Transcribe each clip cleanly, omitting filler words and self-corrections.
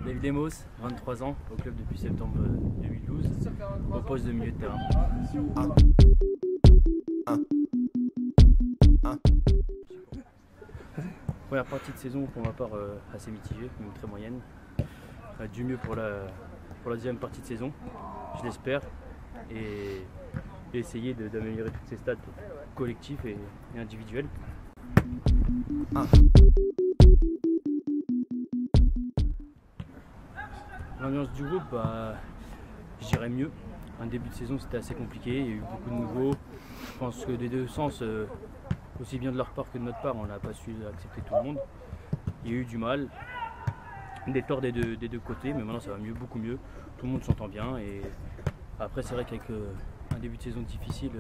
David Demos, 23 ans, au club depuis septembre 2012, au poste de milieu de terrain. Première partie de saison pour ma part assez mitigée, même très moyenne. Du mieux pour la deuxième partie de saison, je l'espère, et essayer d'améliorer toutes ces stats collectifs et individuels. L'ambiance du groupe, je dirais mieux. Un début de saison c'était assez compliqué, il y a eu beaucoup de nouveaux. Je pense que des deux sens, aussi bien de leur part que de notre part, on n'a pas su accepter tout le monde. Il y a eu du mal, des torts des deux côtés, mais maintenant ça va mieux, beaucoup mieux. Tout le monde s'entend bien et après c'est vrai qu'avec un début de saison difficile,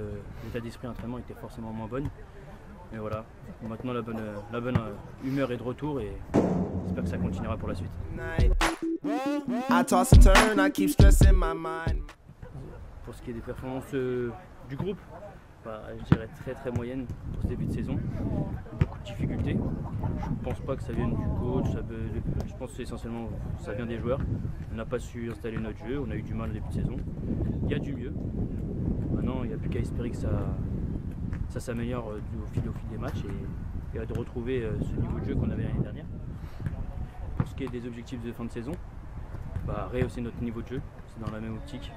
l'état d'esprit d'entraînement était forcément moins bon. Mais voilà, maintenant la bonne humeur est de retour et j'espère que ça continuera pour la suite. Pour ce qui est des performances du groupe, je dirais très moyenne pour ce début de saison. Beaucoup de difficultés. Je ne pense pas que ça vienne du coach, je pense que essentiellement ça vient des joueurs. On n'a pas su installer notre jeu, on a eu du mal au début de saison. Il y a du mieux. Maintenant, il n'y a plus qu'à espérer que ça s'améliore au fil des matchs et de retrouver ce niveau de jeu qu'on avait l'année dernière. Pour ce qui est des objectifs de fin de saison, rehausser notre niveau de jeu, c'est dans la même optique.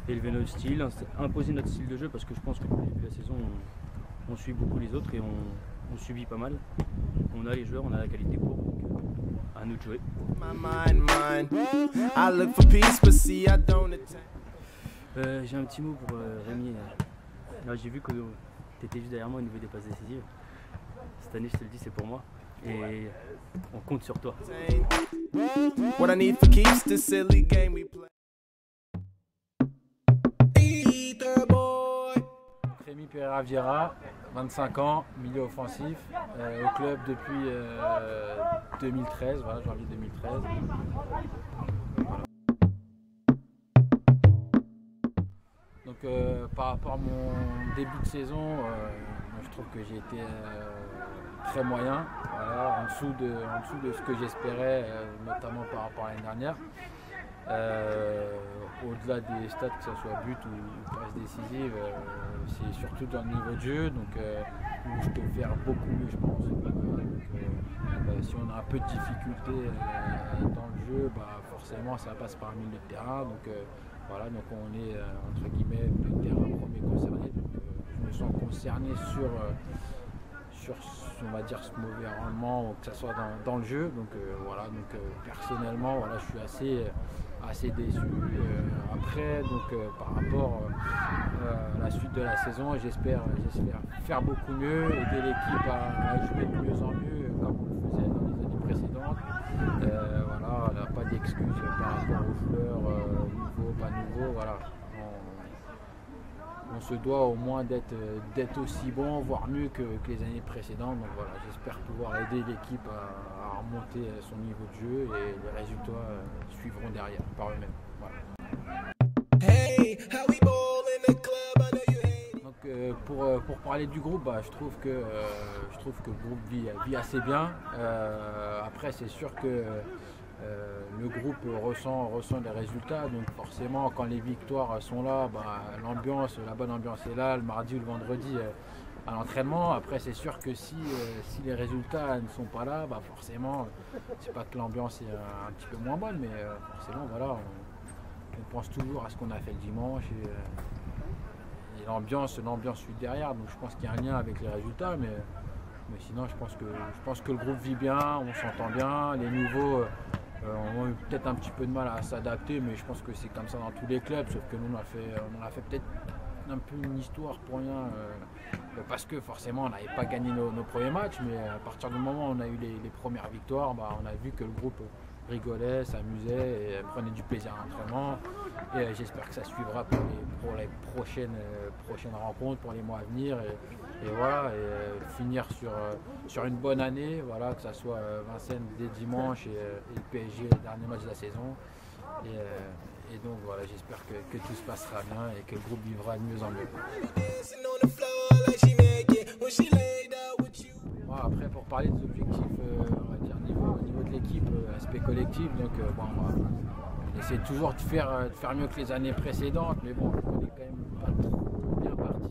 Élever notre style, imposer notre style de jeu parce que je pense que depuis le début de la saison on suit beaucoup les autres et on subit pas mal. On a les joueurs, on a la qualité pour, donc à nous de jouer. J'ai un petit mot pour Rémi. J'ai vu que tu étais juste derrière moi au niveau des passes décisives. Cette année je te le dis c'est pour moi et on compte sur toi. Rémi Pereira Vieira, 25 ans, milieu offensif, au club depuis 2013, voilà, janvier 2013. Voilà. Donc par rapport à mon début de saison, je trouve que j'ai été très moyen, voilà, en dessous de ce que j'espérais, notamment par rapport à l'année dernière. Au-delà des stats, que ce soit but ou passe décisive, c'est surtout dans le niveau de jeu, donc où je peux faire beaucoup mieux je pense. Donc, si on a un peu de difficulté dans le jeu, forcément ça passe par un milieu de terrain, donc voilà, donc on est entre guillemets le terrain premier concerné, donc je me sens concerné sur on va dire ce mauvais rendement, que ce soit dans le jeu, donc voilà, donc personnellement voilà, je suis assez déçu. Après, donc par rapport à la suite de la saison, j'espère faire beaucoup mieux, aider l'équipe à jouer de mieux en mieux comme on le faisait dans les années précédentes. Voilà, on n'a pas d'excuses par rapport aux joueurs, nouveaux, pas nouveaux, voilà. On se doit au moins d'être aussi bon, voire mieux que les années précédentes. Donc voilà, j'espère pouvoir aider l'équipe à remonter son niveau de jeu et les résultats suivront derrière par eux-mêmes. Voilà. Donc pour parler du groupe, je trouve que le groupe vit assez bien. Après c'est sûr que le groupe ressent les résultats, donc forcément quand les victoires sont là, la bonne ambiance est là, le mardi ou le vendredi à l'entraînement. Après c'est sûr que si les résultats ne sont pas là, forcément c'est pas que l'ambiance est un petit peu moins bonne, mais forcément voilà, on pense toujours à ce qu'on a fait le dimanche et l'ambiance suit derrière, donc je pense qu'il y a un lien avec les résultats, mais sinon je pense que le groupe vit bien, on s'entend bien, les nouveaux on a eu peut-être un petit peu de mal à s'adapter, mais je pense que c'est comme ça dans tous les clubs, sauf que nous on a fait peut-être un peu une histoire pour rien, parce que forcément on n'avait pas gagné nos premiers matchs, mais à partir du moment où on a eu les premières victoires, on a vu que le groupe rigolait, s'amusait et prenait du plaisir à l'entraînement, et j'espère que ça suivra pour les prochaines rencontres, pour les mois à venir, et voilà, et finir sur une bonne année, voilà, que ça soit Vincennes dès dimanche et le PSG les derniers matchs de la saison, et donc voilà, j'espère que tout se passera bien et que le groupe vivra de mieux en mieux. après pour parler des objectifs, on va dire au niveau de l'équipe, aspect collectif, donc on essaie toujours de faire mieux que les années précédentes, mais bon, on est quand même pas trop bien parti.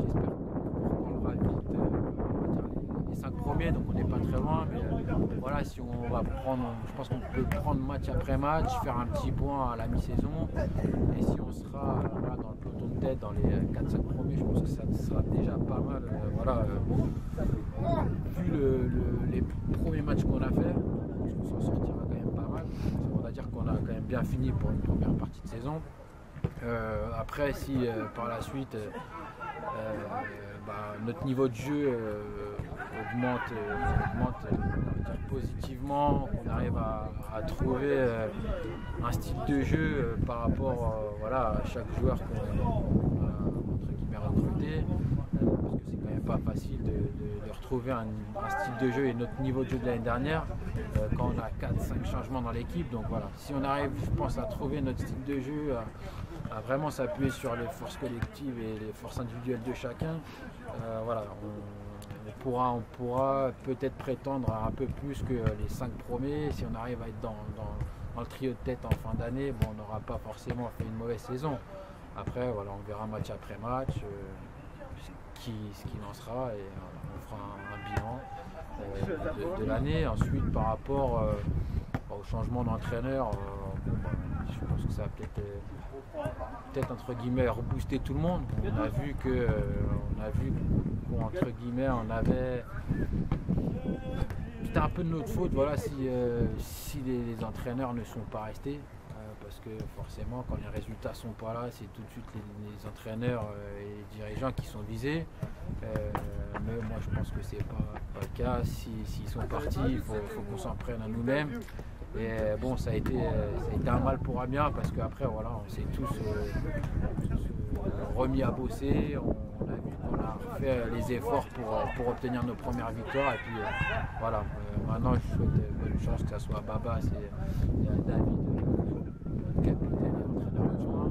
J'espère qu'on prendra vite les 5 premiers, donc on n'est pas très loin, mais voilà, si on va prendre, je pense qu'on peut prendre match après match, faire un petit point à la mi-saison, et si on sera dans le peloton de tête dans les 4-5 premiers, je pense que ça sera déjà pas mal. Vu les premiers matchs qu'on a fait, je pense qu'on s'en sortira quand même pas mal. On va dire qu'on a quand même bien fini pour une première partie de saison. Après, si par la suite notre niveau de jeu augmente positivement, qu'on arrive à trouver un style de jeu par rapport à chaque joueur qu'on a entre guillemets recruté, parce que c'est quand même pas facile de retrouver un style de jeu et notre niveau de jeu de l'année dernière quand on a 4-5 changements dans l'équipe. Donc voilà, si on arrive, je pense, à trouver notre style de jeu, à vraiment s'appuyer sur les forces collectives et les forces individuelles de chacun, on pourra peut-être prétendre à un peu plus que les 5 premiers. Si on arrive à être dans le trio de tête en fin d'année, bon, on n'aura pas forcément fait une mauvaise saison. Après, voilà, on verra match après match ce qu'il en sera, et on fera un bilan de l'année. Ensuite, par rapport au changement d'entraîneur, je pense que ça va peut-être entre guillemets rebooster tout le monde. On a vu qu'entre guillemets c'était un peu de notre faute, voilà, si les entraîneurs ne sont pas restés, parce que forcément quand les résultats sont pas là, c'est tout de suite les entraîneurs et les dirigeants qui sont visés. Mais moi je pense que c'est pas le cas. S'ils sont partis, il faut qu'on s'en prenne à nous-mêmes. Et bon, ça a été un mal pour un bien, parce qu'après voilà, on s'est tous remis à bosser, on a vu qu'on a fait les efforts pour obtenir nos premières victoires, et puis maintenant je souhaite bonne chance, que ce soit Baba et David, capitaine et entraîneur adjoint,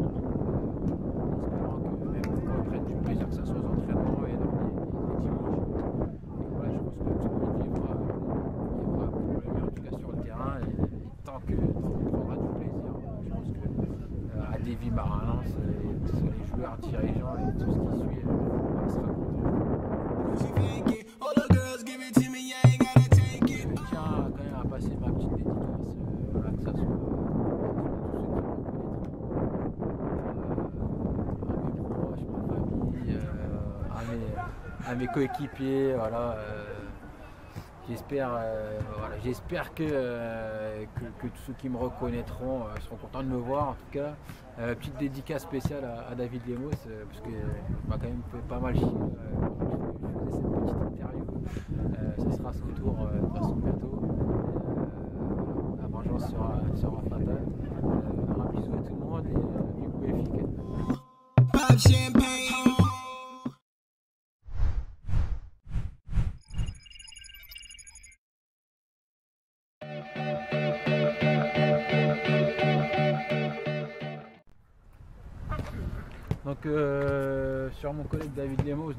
espérant que même qu'on prenne du plaisir, que ce soit aux entraînements et les dimanches. Et voilà, je pense que tout le monde vivra pour le mieux, en tout cas sur le terrain, et tant qu'on prendra du plaisir, je pense que à Davy Marinens, que ce soit les joueurs, dirigeants et tout ce qui suit, on sera content. Je tiens quand même à passer ma petite dédicace, que ça soit à mes proches, ma famille, à mes coéquipiers, voilà. J'espère que tous ceux qui me reconnaîtront seront contents de me voir, en tout cas. Petite dédicace spéciale à David Lemos, parce qu'il m'a quand même fait pas mal chier quand je faisais cette petite interview. Ce sera son tour de toute façon bientôt. La vengeance sera fatale. Un bisou à tout le monde, et du coup efficace. Donc sur mon collègue David Lemos,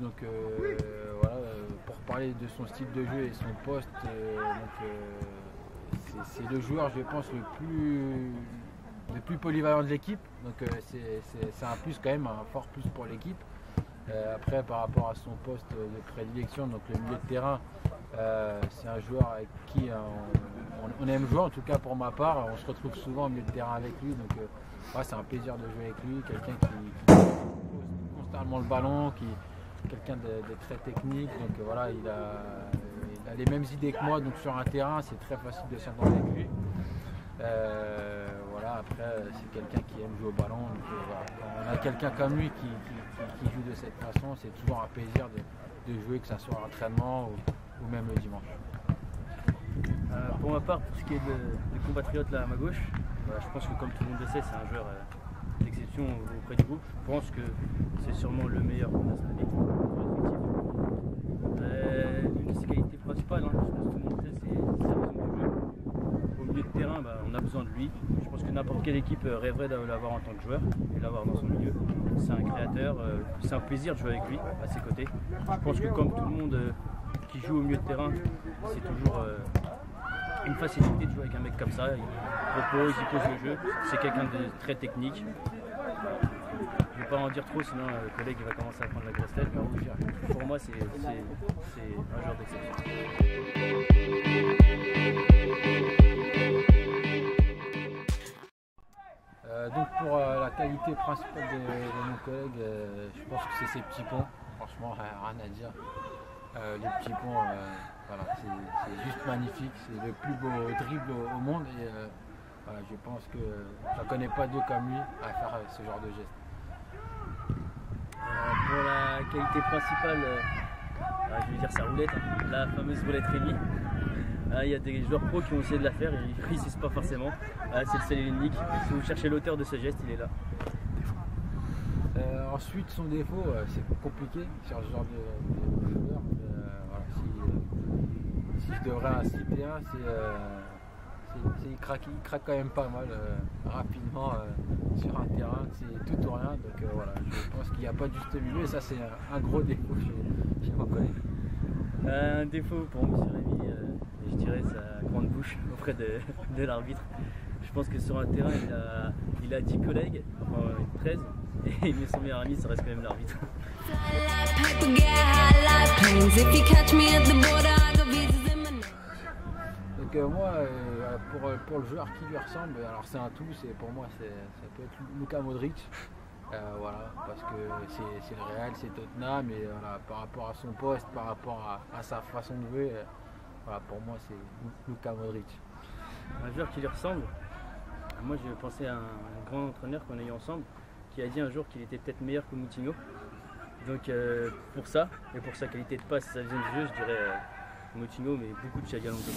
pour parler de son style de jeu et son poste, c'est le joueur, je pense, le plus polyvalent de l'équipe. Donc c'est un plus quand même, un fort plus pour l'équipe. Après, par rapport à son poste de prédilection, donc le milieu de terrain, c'est un joueur avec qui on aime jouer, en tout cas pour ma part. On se retrouve souvent au milieu de terrain avec lui, donc c'est un plaisir de jouer avec lui. Quelqu'un qui pose constamment le ballon, quelqu'un de très technique, donc voilà, il a les mêmes idées que moi, donc sur un terrain c'est très facile de s'entendre avec lui. Après c'est quelqu'un qui aime jouer au ballon, donc quand on a quelqu'un comme lui qui joue de cette façon, c'est toujours un plaisir de jouer, que ce soit à l'entraînement ou même le dimanche. Pour ma part, pour ce qui est de compatriote là à ma gauche, je pense que comme tout le monde le sait, c'est un joueur d'exception auprès du groupe. Je pense que c'est sûrement le meilleur qu'on a cette année. L'une de ses qualités principales, je pense que tout le monde le sait, c'est sa façon de jouer. Au milieu de terrain, on a besoin de lui. Je pense que n'importe quelle équipe rêverait de l'avoir en tant que joueur et de l'avoir dans son milieu. C'est un créateur, c'est un plaisir de jouer avec lui, à ses côtés. Je pense que comme tout le monde qui joue au milieu de terrain, c'est toujours une facilité de jouer avec un mec comme ça. Il propose, il pose le jeu. C'est quelqu'un de très technique. Je ne vais pas en dire trop, sinon le collègue il va commencer à prendre la grosse tête. Mais pour moi, c'est un joueur d'exception. Donc pour la qualité principale de mon collègue, je pense que c'est ses petits ponts. Franchement, rien à dire. Les petits ponts, voilà, c'est juste magnifique. C'est le plus beau dribble au monde. Et voilà, je pense que je ne connais pas deux comme lui à faire ce genre de geste. Pour la qualité principale, je vais dire sa roulette, hein, la fameuse roulette Rémi. Il y a des joueurs pros qui ont essayé de la faire et ils ne réussissent pas forcément. C'est le seul et l'unique. Si vous cherchez l'auteur de ce geste, il est là. Ensuite, son défaut, c'est compliqué sur ce genre de joueur. Voilà, si je devrais un citer un, il craque quand même pas mal rapidement sur un terrain. C'est tout ou rien. Donc voilà, je pense qu'il n'y a pas de juste milieu. Et ça, c'est un gros défaut chez mon collègue. Un défaut pour M. Rémi, je dirais sa grande bouche auprès de l'arbitre. Je pense que sur un terrain, il a 10 collègues, enfin 13, et mais son meilleur ami, ça reste quand même l'arbitre. Donc moi, pour le joueur qui lui ressemble, alors c'est un tout, pour moi ça peut être Luka Modric. Voilà, parce que c'est le Real, c'est Tottenham, et voilà, par rapport à son poste, par rapport à sa façon de jouer, voilà, pour moi c'est Luka Modric. Un joueur qui lui ressemble, moi je pensais à un grand entraîneur qu'on a eu ensemble, qui a dit un jour qu'il était peut-être meilleur que Moutinho. Donc pour ça, et pour sa qualité de passe et sa vision de jeu, je dirais Moutinho, mais beaucoup de Xabi Alonso.